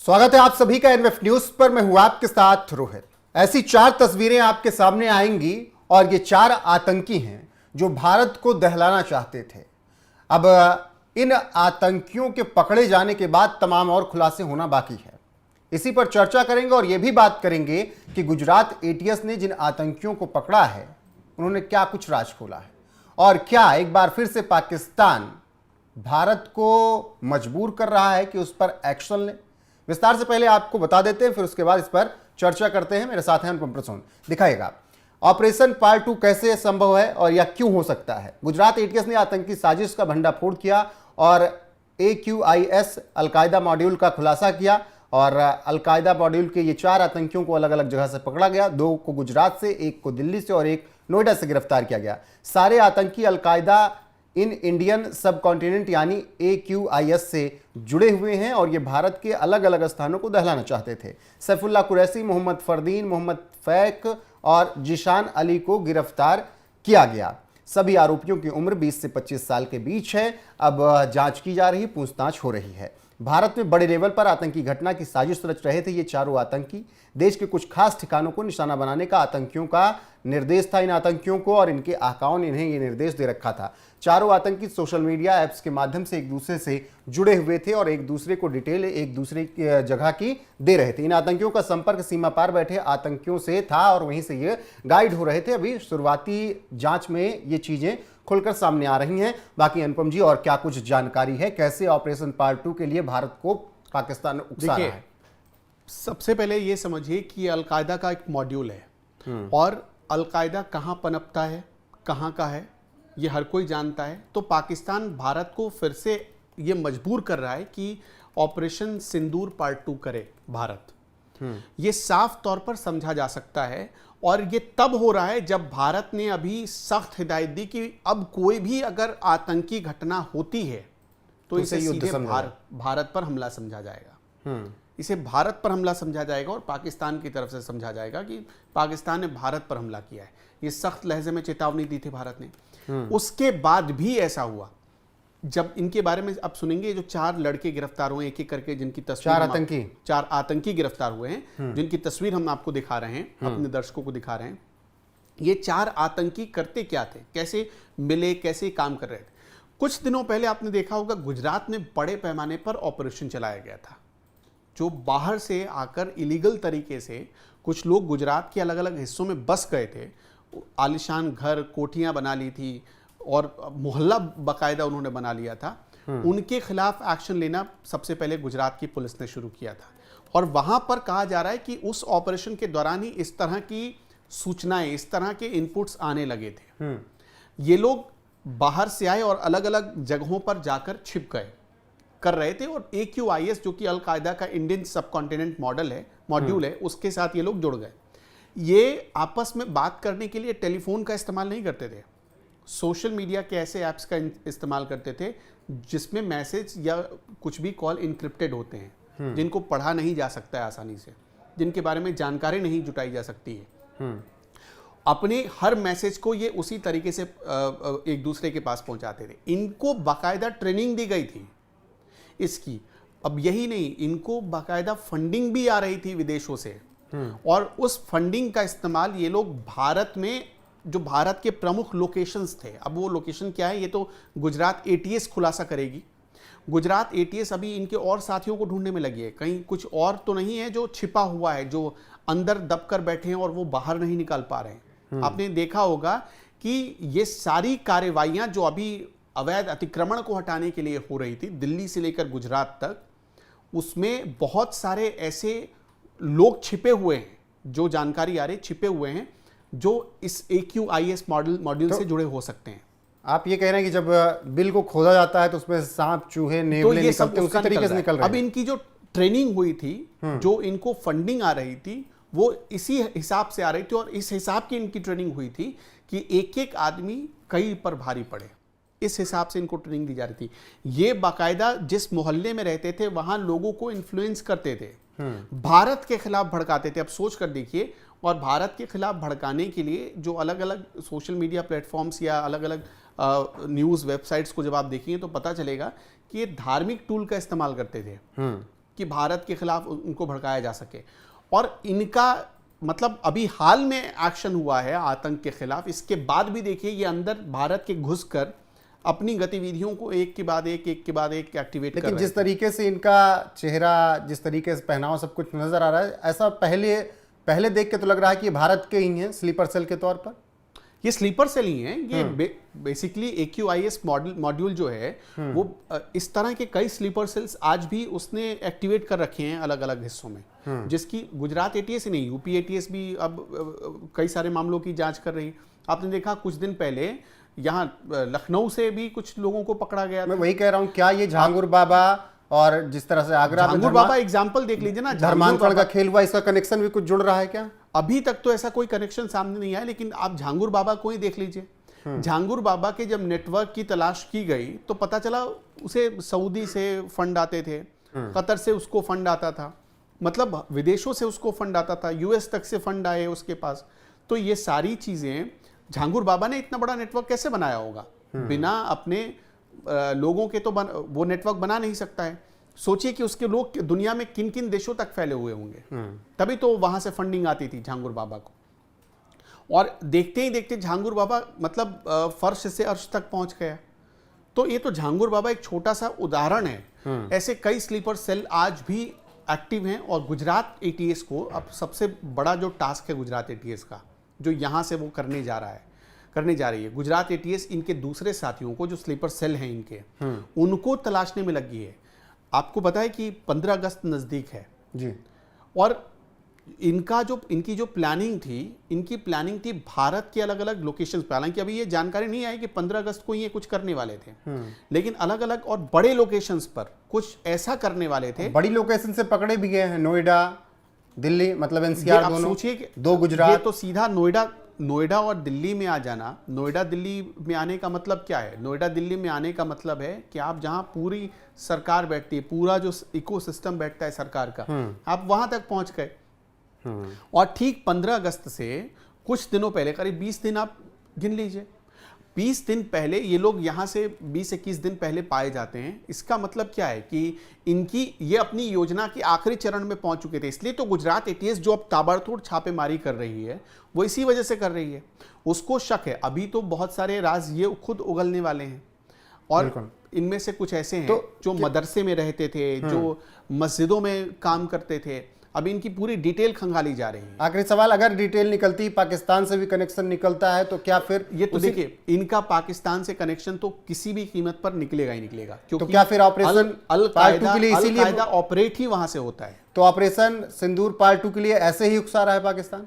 स्वागत है आप सभी का एनएफ न्यूज पर। मैं हूं आपके साथ रोहित। ऐसी 4 तस्वीरें आपके सामने आएंगी और ये 4 आतंकी हैं जो भारत को दहलाना चाहते थे। अब इन आतंकियों के पकड़े जाने के बाद तमाम और खुलासे होना बाकी है। इसी पर चर्चा करेंगे और यह भी बात करेंगे कि गुजरात एटीएस ने जिन आतंकियों को पकड़ा है उन्होंने क्या कुछ राज खोला है और क्या एक बार फिर से पाकिस्तान भारत को मजबूर कर रहा है कि उस पर एक्शन ले। विस्तार से पहले आपको बता देते हैं, फिर उसके बाद इस पर चर्चा करते हैं। मेरे साथ हैं अनुपम प्रसून। दिखाएगा ऑपरेशन पार्ट 2 कैसे संभव है और यह क्यों हो सकता है। गुजरात एटीएस ने आतंकी साजिश का भंडाफोड़ किया और AQIS अलकायदा मॉड्यूल का खुलासा किया और अलकायदा मॉड्यूल के ये 4 आतंकियों को अलग अलग जगह से पकड़ा गया। 2 को गुजरात से, 1 को दिल्ली से और 1 नोएडा से गिरफ्तार किया गया। सारे आतंकी अलकायदा इन इंडियन सब कॉन्टिनेंट यानी AQIS से जुड़े हुए हैं और ये भारत के अलग अलग स्थानों को दहलाना चाहते थे। सैफुल्लाह कुरैशी, मोहम्मद फरदीन, मोहम्मद फैक और जिशान अली को गिरफ्तार किया गया। सभी आरोपियों की उम्र 20 से 25 साल के बीच है। अब जांच की जा रही, पूछताछ हो रही है। भारत में बड़े लेवल पर आतंकी घटना की साजिश रच रहे थे ये चारों आतंकी। देश के कुछ खास ठिकानों को निशाना बनाने का आतंकियों का निर्देश था इन आतंकियों को और इनके आकाओं ने इन्हें ये निर्देश दे रखा था। चारों आतंकी सोशल मीडिया ऐप्स के माध्यम से एक दूसरे से जुड़े हुए थे और एक दूसरे को डिटेल एक दूसरे की जगह की दे रहे थे। इन आतंकियों का संपर्क सीमा पार बैठे आतंकियों से था और वहीं से ये गाइड हो रहे थे। अभी शुरुआती जांच में ये चीजें खुलकर सामने आ रही हैं। बाकी अनुपम जी और क्या कुछ जानकारी है, कैसे ऑपरेशन पार्ट 2 के लिए भारत को पाकिस्तान उकसा रहा है? सबसे पहले ये समझिए कि अलकायदा का एक मॉड्यूल है और अलकायदा कहाँ पनपता है, कहाँ का है, ये हर कोई जानता है। तो पाकिस्तान भारत को फिर से ये मजबूर कर रहा है कि ऑपरेशन सिंदूर पार्ट 2 करे भारत। ये साफ तौर पर समझा जा सकता है और ये तब हो रहा है जब भारत ने अभी सख्त हिदायत दी कि अब कोई भी अगर आतंकी घटना होती है तो इसे सीधे भारत पर हमला समझा जाएगा। इसे भारत पर हमला समझा जाएगा और पाकिस्तान की तरफ से समझा जाएगा कि पाकिस्तान ने भारत पर हमला किया है। ये सख्त लहजे में चेतावनी दी थी भारत ने। उसके बाद भी ऐसा हुआ। जब इनके बारे में अब सुनेंगे, जो 4 लड़के गिरफ्तार हुए एक एक करके, जिनकी तस्वीर 4 आतंकी गिरफ्तार हुए हैं, जिनकी तस्वीर हम आपको दिखा रहे हैं, अपने दर्शकों को दिखा रहे हैं। ये 4 आतंकी करते क्या थे, कैसे मिले, कैसे काम कर रहे थे। कुछ दिनों पहले आपने देखा होगा गुजरात में बड़े पैमाने पर ऑपरेशन चलाया गया था। जो बाहर से आकर इलीगल तरीके से कुछ लोग गुजरात के अलग अलग हिस्सों में बस गए थे, आलिशान घर, कोठियां बना ली थी और मोहल्ला बाकायदा उन्होंने बना लिया था। उनके खिलाफ एक्शन लेना सबसे पहले गुजरात की पुलिस ने शुरू किया था और वहां पर कहा जा रहा है कि उस ऑपरेशन के दौरान ही इस तरह की सूचनाएं, इस तरह के इनपुट्स आने लगे थे। ये लोग बाहर से आए और अलग अलग जगहों पर जाकर छिप गए कर रहे थे और AQIS जो कि अलकायदा का इंडियन सब कॉन्टिनेंट मॉड्यूल है, उसके साथ ये लोग जुड़ गए। ये आपस में बात करने के लिए टेलीफोन का इस्तेमाल नहीं करते थे, सोशल मीडिया के ऐसे ऐप्स का इस्तेमाल करते थे जिसमें मैसेज या कुछ भी कॉल इनक्रिप्टेड होते हैं, जिनको पढ़ा नहीं जा सकता है आसानी से, जिनके बारे में जानकारी नहीं जुटाई जा सकती है। अपने हर मैसेज को ये उसी तरीके से एक दूसरे के पास पहुंचाते थे। इनको बाकायदा ट्रेनिंग दी गई थी इसकी। अब यही नहीं, इनको बाकायदा फंडिंग भी आ रही थी विदेशों से और उस फंडिंग का इस्तेमाल ये लोग भारत में, जो भारत के प्रमुख लोकेशंस थे, अब वो लोकेशन क्या है ये तो गुजरात ATS खुलासा करेगी। गुजरात ATS अभी इनके और साथियों को ढूंढने में लगी है। कहीं कुछ और तो नहीं है जो छिपा हुआ है, जो अंदर दबकर बैठे हैं और वो बाहर नहीं निकाल पा रहे हैं। आपने देखा होगा कि ये सारी कार्रवाइयां जो अभी अवैध अतिक्रमण को हटाने के लिए हो रही थी दिल्ली से लेकर गुजरात तक, उसमें बहुत सारे ऐसे लोग छिपे हुए हैं, जो जानकारी आ रही छिपे हुए हैं, जो इस AQIS मॉड्यूल से जुड़े हो सकते हैं। आप ये कह रहे हैं कि जब बिल को खोदा जाता है तो उसमें सांप, चूहे, नेवले निकलते हैं, उसी तरीके से निकल रहे हैं। अब इनकी जो ट्रेनिंग हुई थी, जो इनको फंडिंग आ रही थी, वो इसी हिसाब से आ रही थी और इस हिसाब की इनकी ट्रेनिंग हुई थी कि एक एक आदमी कई पर भारी पड़े। इस हिसाब से इनको ट्रेनिंग दी जा रही थी। ये बाकायदा जिस मोहल्ले में रहते थे वहां लोगों को इन्फ्लुएंस करते थे, भारत के खिलाफ भड़काते थे। अब सोच कर देखिए, और भारत के खिलाफ भड़काने के लिए जो अलग अलग सोशल मीडिया प्लेटफॉर्म्स या अलग अलग न्यूज़ वेबसाइट्स को जब आप देखेंगे तो पता चलेगा कि ये धार्मिक टूल का इस्तेमाल करते थे। कि भारत के खिलाफ उनको भड़काया जा सके। और इनका मतलब अभी हाल में एक्शन हुआ है आतंक के खिलाफ, इसके बाद भी देखिए ये अंदर भारत के घुसकर अपनी गतिविधियों को एक के बाद एक एक्टिवेट कर रहे हैं। लेकिन जिस तरीके से इनका चेहरा, जिस तरीके से पहनावा, सब कुछ नजर आ रहा है, ऐसा पहले देख के तो लग रहा है कि ये भारत के ही हैं स्लीपर सेल के तौर पर। ये स्लीपर सेल ही हैं, ये बेसिकली AQIS मॉड्यूल जो है वो इस तरह के कई स्लीपर सेल्स आज भी उसने एक्टिवेट कर रखे हैं अलग अलग हिस्सों में, जिसकी गुजरात ATS ही नहीं, UP ATS भी अब कई सारे मामलों की जांच कर रही है। आपने देखा कुछ दिन पहले यहाँ लखनऊ से भी कुछ लोगों को पकड़ा गया। मैं वही कह रहा हूँ, क्या ये झांगुर बाबा और जिस तरह से आगरा में झांगुर बाबा एग्जाम्पल देख लीजिए ना, धर्मांतरण का खेल हुआ, इसका कनेक्शन भी कुछ जुड़ रहा है क्या? अभी तक तो ऐसा कोई कनेक्शन सामने नहीं आया, लेकिन आप झांगुर बाबा को ही देख लीजिए। झांगुर बाबा के जब नेटवर्क की तलाश की गई तो पता चला उसे सऊदी से फंड आते थे, कतर से उसको फंड आता था, मतलब विदेशों से उसको फंड आता था, US तक से फंड आए उसके पास। तो ये सारी चीजें झांगुर बाबा ने इतना बड़ा नेटवर्क कैसे बनाया होगा? बिना अपने लोगों के तो वो नेटवर्क बना नहीं सकता है। सोचिए कि उसके लोग दुनिया में किन किन देशों तक फैले हुए होंगे, तभी तो वहां से फंडिंग आती थी झांगुर बाबा को। और देखते ही देखते झांगुर बाबा मतलब फर्श से अर्श तक पहुंच गया। तो ये तो झांगुर बाबा एक छोटा सा उदाहरण है। ऐसे कई स्लीपर सेल आज भी एक्टिव हैं। और गुजरात ATS को अब सबसे बड़ा जो टास्क है गुजरात ATS का, जो यहां से वो करने जा रही है, गुजरात ATS इनके दूसरे साथियों को जो स्लीपर सेल हैं इनके, उनको तलाशने में लगी है। आपको पता है कि 15 अगस्त नजदीक है जी, और इनकी जो प्लानिंग थी भारत के अलग अलग लोकेशंस पे। हालांकि अभी ये जानकारी नहीं आई कि 15 अगस्त को ये कुछ करने वाले थे, लेकिन अलग अलग और बड़े लोकेशंस पर कुछ ऐसा करने वाले थे। बड़ी लोकेशन से पकड़े भी गए हैं, नोएडा, दिल्ली, मतलब NCR दोनों, सोचिए 2 गुजरात। ये तो सीधा नोएडा और दिल्ली में आ जाना। नोएडा दिल्ली में आने का मतलब क्या है? नोएडा दिल्ली में आने का मतलब है कि आप जहां पूरी सरकार बैठती है, पूरा जो इकोसिस्टम बैठता है सरकार का, आप वहां तक पहुंच गए। और ठीक 15 अगस्त से कुछ दिनों पहले, करीब 20 दिन आप गिन लीजिए, 20 दिन पहले ये लोग यहाँ से 20-21 दिन पहले पाए जाते हैं। इसका मतलब क्या है कि ये अपनी योजना के आखिरी चरण में पहुंच चुके थे। इसलिए तो गुजरात ATS जो अब ताबड़तोड़ छापेमारी कर रही है वो इसी वजह से कर रही है। उसको शक है, अभी तो बहुत सारे राज ये खुद उगलने वाले हैं। और इनमें से कुछ ऐसे हैं जो मदरसे में रहते थे, जो मस्जिदों में काम करते थे। अभी इनकी पूरी डिटेल खंगाली जा रही है। आखिरी सवाल, अगर डिटेल निकलती, पाकिस्तान से भी कनेक्शन निकलता है तो क्या फिर ये तो देखिए, इनका पाकिस्तान से कनेक्शन तो किसी भी कीमत पर निकलेगा ही निकलेगा, क्योंकि तो क्या फिर ऑपरेशन अल-कायदा के लिए इसीलिए ऑपरेट ही वहां से होता है। तो ऑपरेशन सिंदूर पार्ट 2 के लिए ऐसे ही उकसा रहा है पाकिस्तान?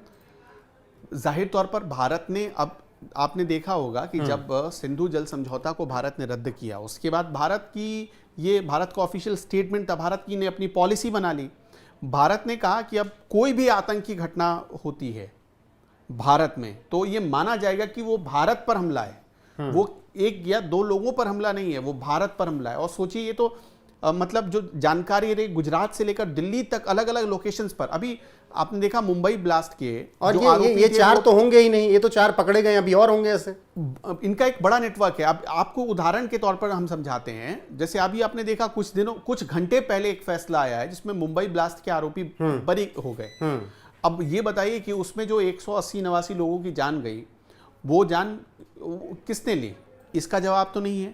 जाहिर तौर पर भारत ने, अब आपने देखा होगा कि जब सिंधु जल समझौता को भारत ने रद्द किया, उसके बाद भारत का ऑफिशियल स्टेटमेंट था, भारत की ने अपनी पॉलिसी बना ली। भारत ने कहा कि अब कोई भी आतंकी घटना होती है भारत में तो ये माना जाएगा कि वो भारत पर हमला है, वो 1 या 2 लोगों पर हमला नहीं है, वो भारत पर हमला है। और सोचिए, ये तो मतलब जो जानकारी रही गुजरात से लेकर दिल्ली तक अलग अलग लोकेशंस पर। अभी आपने देखा मुंबई ब्लास्ट के, और ये 4 तो होंगे ही नहीं, ये तो 4 पकड़े गए, अभी और होंगे ऐसे। इनका एक बड़ा नेटवर्क है। अब आपको उदाहरण के तौर पर हम समझाते हैं। जैसे अभी आपने देखा कुछ घंटे पहले एक फैसला आया है जिसमें मुंबई ब्लास्ट के आरोपी बरी हो गए। अब ये बताइए कि उसमें जो 180-89 लोगों की जान गई, वो जान किसने ली? इसका जवाब तो नहीं है।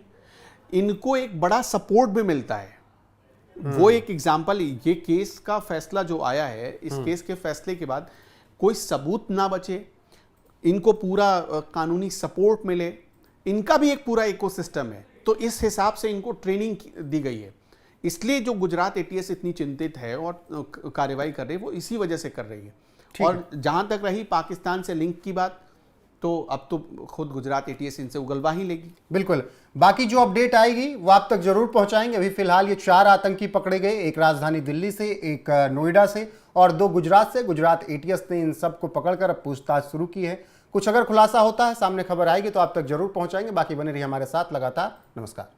इनको एक बड़ा सपोर्ट भी मिलता है। वो एक एग्जाम्पल, ये केस का फैसला जो आया है, इस केस के फैसले के बाद कोई सबूत ना बचे, इनको पूरा कानूनी सपोर्ट मिले, इनका भी एक पूरा इकोसिस्टम है। तो इस हिसाब से इनको ट्रेनिंग दी गई है। इसलिए जो गुजरात ATS इतनी चिंतित है और कार्रवाई कर रही है, वो इसी वजह से कर रही है। और जहां तक रही पाकिस्तान से लिंक की बात, तो अब तो खुद गुजरात ATS इनसे उगलवा ही लेगी। बिल्कुल, बाकी जो अपडेट आएगी वो आप तक जरूर पहुंचाएंगे। अभी फिलहाल ये 4 आतंकी पकड़े गए, एक राजधानी दिल्ली से, एक नोएडा से और 2 गुजरात से। गुजरात ATS ने इन सबको पकड़कर अब पूछताछ शुरू की है। कुछ अगर खुलासा होता है, सामने खबर आएगी तो आप तक जरूर पहुंचाएंगे। बाकी बने रहिए हमारे साथ लगातार। नमस्कार।